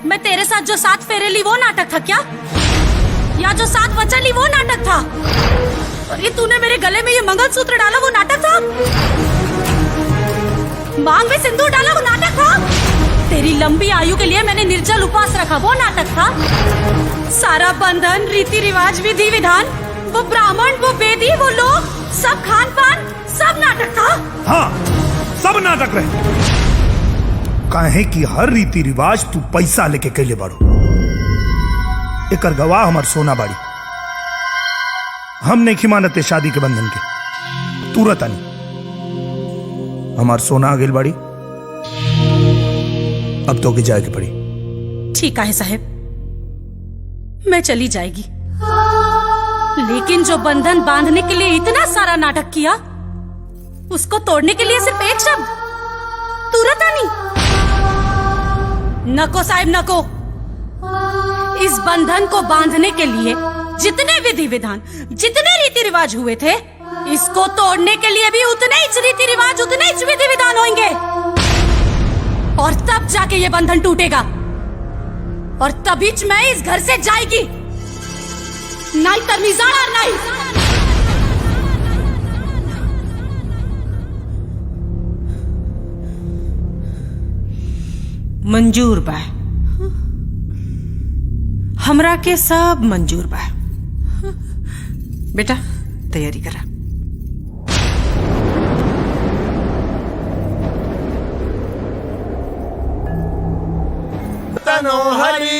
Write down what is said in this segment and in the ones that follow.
मैं तेरे साथ जो 7 फेरे ली वो नाटक था क्या? या जो 7 वचन ली वो नाटक था? और ये तूने मेरे गले में ये मंगलसूत्र डाला वो नाटक था? मांग में सिंदूर डाला वो नाटक था? तेरी लंबी आयु के लिए मैंने निर्जल उपवास रखा वो नाटक था? सारा बंधन, रीति रिवाज, विधि विधान, वो ब्राह्मण, वो वेदी, वो लोग, सब खान पान, सब नाटक था? हाँ, सब नाटक रहे। काहे कि हर रीति रिवाज तू पैसा लेके कैले बाड़ू। एकर गवाह हमार सोना बाड़ी। हम नहीं खिमानते शादी के बंधन के। तुरंत आनी हमार सोना आ गेल बाड़ी। अब तो के जाए के पड़ी। ठीक है साहब, मैं चली जाएगी, लेकिन जो बंधन बांधने के लिए इतना सारा नाटक किया, उसको तोड़ने के लिए सिर्फ एक शब्द तुरंत आनी। नको साहब नको। इस बंधन को बांधने के लिए जितने विधि विधान, जितने रीति रिवाज हुए थे, इसको तोड़ने के लिए भी उतने ही रीति रिवाज, उतने ही विधि विधान होंगे। और तब जाके ये बंधन टूटेगा। और तभी मैं इस घर से जाएगी, नहीं तमीज़ाना नहीं। मंजूर बा, हमरा के सब मंजूर बा। बेटा तैयारी करा। हरि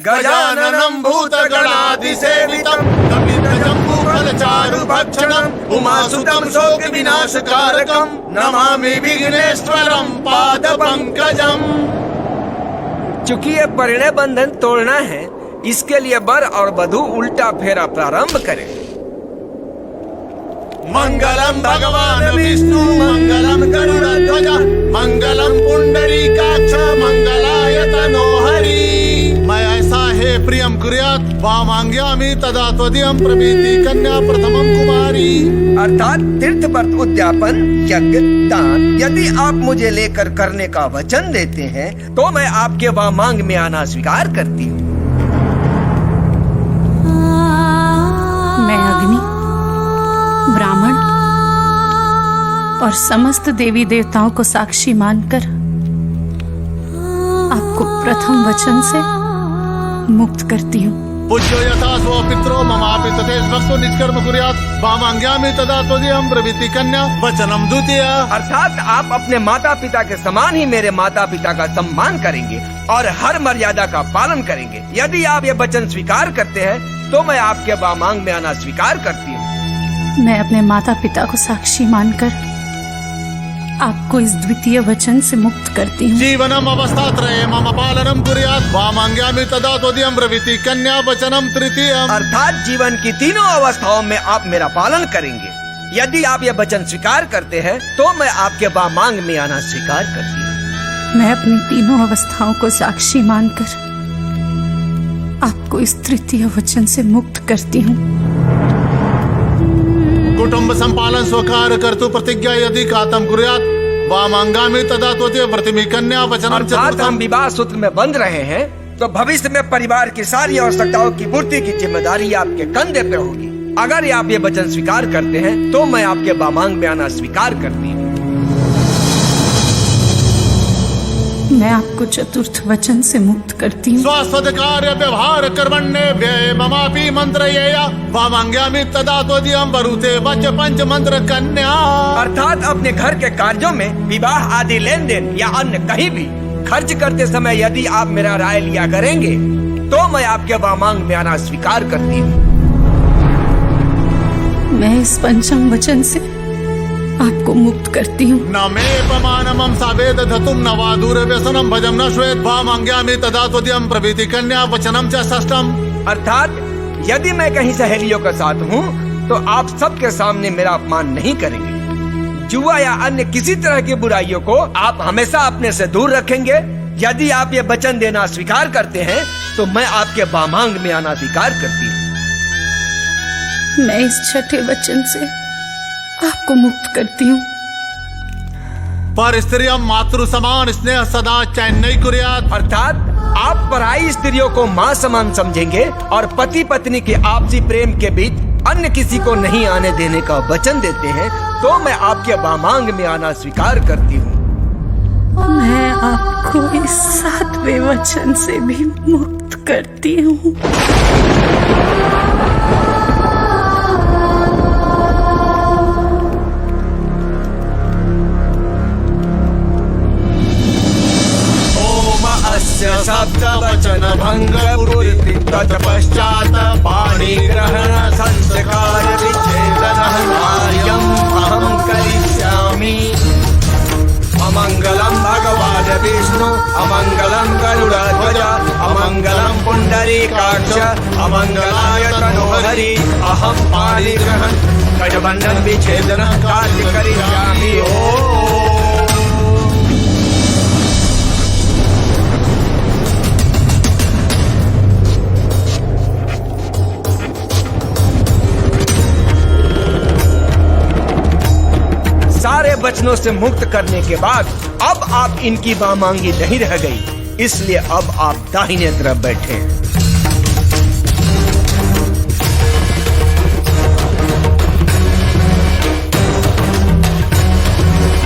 गजाननं भूतगणाधिसेवितं कपितजम्बूफलचारुभक्षणं उमासुतं शोकविनाशकारकं नमामि विघ्नेश्वरं पादपंकजम्। चूंकि ये परिणय बंधन तोड़ना है, इसके लिए वर और वधू उल्टा फेरा प्रारंभ करें। मंगलम भगवान विष्णु मंगलम गरुड़ध्वज मंगलम पुंडरीकाक्ष मंगलाय तनो हरि। मैं ऐसा है प्रियम कुर्यात् वामांग्यामि तदा त्वदीयं प्रभृति कन्या प्रथमं कुमारी। अर्थात तीर्थ व्रत, उद्यापन, यज्ञ, दान यदि आप मुझे लेकर करने का वचन देते हैं तो मैं आपके वामांग में आना स्वीकार करती हूँ। मैं अग्नि, ब्राह्मण और समस्त देवी देवताओं को साक्षी मानकर आपको प्रथम वचन से मुक्त करती हूँ। पूज्यो यथा स्व पित्रो ममापि तथैव भक्तो निष्कर्म कुर्यात् वामांग्यामि तदा त्वदीयं प्रभृति कन्या वचनम द्वितीय। अर्थात आप अपने माता पिता के समान ही मेरे माता पिता का सम्मान करेंगे और हर मर्यादा का पालन करेंगे। यदि आप ये वचन स्वीकार करते हैं तो मैं आपके वामांग में आना स्वीकार करती हूँ। मैं अपने माता पिता को साक्षी मानकर आपको इस द्वितीय वचन से मुक्त करती हूँ। जीवनम अवस्थात्रये मम पालनम कुर्यात् वामांग्यामि तदा त्वदीयं प्रभृति कन्या वचनम तृतीयम्। अर्थात जीवन की तीनों अवस्थाओं में आप मेरा पालन करेंगे। यदि आप ये वचन स्वीकार करते हैं तो मैं आपके वामांग में आना स्वीकार करती हूँ। मैं अपनी तीनों अवस्थाओं को साक्षी मानकर आपको इस तृतीय वचन से मुक्त करती हूँ। कुटुंब संपालन स्वकार कर्तु प्रतिज्ञा यदि कातम कुर्यात् वामांगामि तदा त्वदीय प्रतिमी कन्या वचनम अर्थात हम विवाह सूत्र में बंध रहे हैं तो भविष्य में परिवार की सारी आवश्यकताओं की पूर्ति की जिम्मेदारी आपके कंधे पे होगी। अगर आप ये वचन स्वीकार करते हैं तो मैं आपके वामांग में आना स्वीकार करती हूँ। मैं आपको चतुर्थ वचन से मुक्त करती हूँ। स्वास्थ्य कार्य व्यवहार कर्मण्ये व्यय ममापि मंत्रयेया वामांग्यामि तदा त्वदीयं वरुते वच पंच मंत्र कन्या। अर्थात अपने घर के कार्यों में विवाह आदि लेन देन या अन्य कहीं भी खर्च करते समय यदि आप मेरा राय लिया करेंगे तो मैं आपके वामांग में आना स्वीकार करती हूँ। मैं इस पंचम वचन से आपको मुक्त करती हूँ। न मे पमानमं सावेद धतुम न वा दूर व्यसनम भजम न श्वेत वामांग्यामि तदा त्वदीयं प्रभृति कन्या वचनम च षष्ठम। अर्थात यदि मैं कहीं सहेलियों के साथ हूँ तो आप सबके सामने मेरा अपमान नहीं करेंगे। जुआ या अन्य किसी तरह की बुराइयों को आप हमेशा अपने से दूर रखेंगे। यदि आप ये वचन देना स्वीकार करते हैं तो मैं आपके वामांग में आना स्वीकार करती हूँ। मैं इस छठे वचन से आपको मुक्त करती हूँ। पर स्त्रियम मातृ समान स्नेह सदा चैन्नई कुर्यात्। अर्थात आप पराई स्त्रियों को माँ समान समझेंगे और पति पत्नी के आपसी प्रेम के बीच अन्य किसी को नहीं आने देने का वचन देते हैं, तो मैं आपके वामांग में आना स्वीकार करती हूँ। मैं आपको इस 7वें वचन से भी मुक्त करती हूँ। सप्त वचन भंग पूर्ति तत्पश्चात पाणि ग्रहण संस्कार विच्छेदन कार्यम अहम करिष्यामि। अमंगलम भगवान विष्णु अमंगलम गरुड़ध्वज अमंगलम पुंडरीकाक्ष अमंगलाय तनोहरि अहम पाणि ग्रहण गजबंधन विच्छेदन कार्य करिष्यामि। ओम। सारे वचनों से मुक्त करने के बाद अब आप इनकी वामांगी नहीं रह गई, इसलिए अब आप दाहिने तरफ बैठे।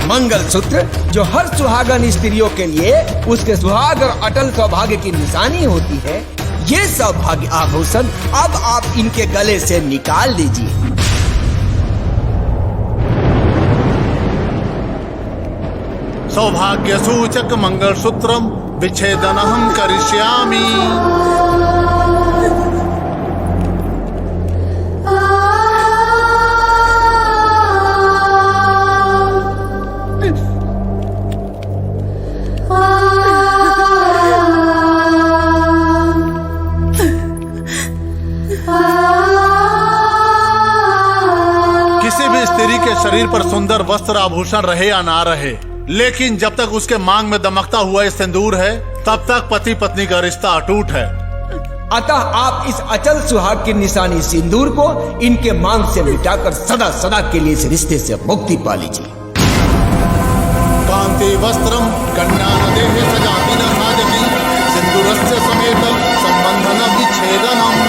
मंगल सूत्र जो हर सुहागन स्त्रियों के लिए उसके सुहाग और अटल सौभाग्य की निशानी होती है, ये सौभाग्य आभूषण अब आप इनके गले से निकाल दीजिए। सौभाग्य सूचक मंगल सूत्रम विच्छेदनहं करिष्यामि। किसी भी स्त्री के शरीर पर सुंदर वस्त्र आभूषण रहे या ना रहे, लेकिन जब तक उसके मांग में दमकता हुआ सिंदूर है, तब तक पति पत्नी का रिश्ता अटूट है। अतः आप इस अचल सुहाग की निशानी सिंदूर को इनके मांग से मिटाकर सदा सदा के लिए इस रिश्ते से मुक्ति पा लीजिए। कांति वस्त्रम कन्यानदेः सजाति न राजति सिंदूरस्य समेत संबंधन विच्छेदनम्।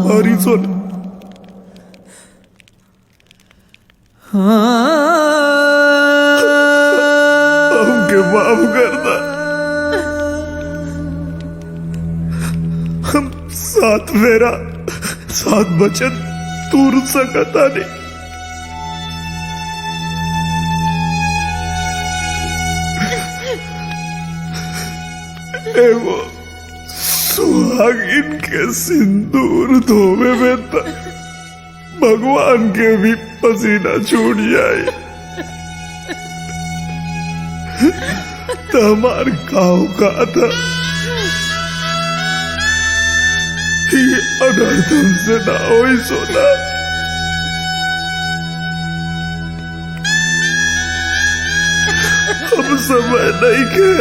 सॉरी सोना, हमके माफ करना। हम साथ वचन तूर सकता नहीं। एगो सुहागिन के सिंदूर धोवे में तक भगवान के भी पसीना छूट जाए तो हमार काऊ का था ये अनर्थ हमसे ना हो ही सोना। हम समय नहीं के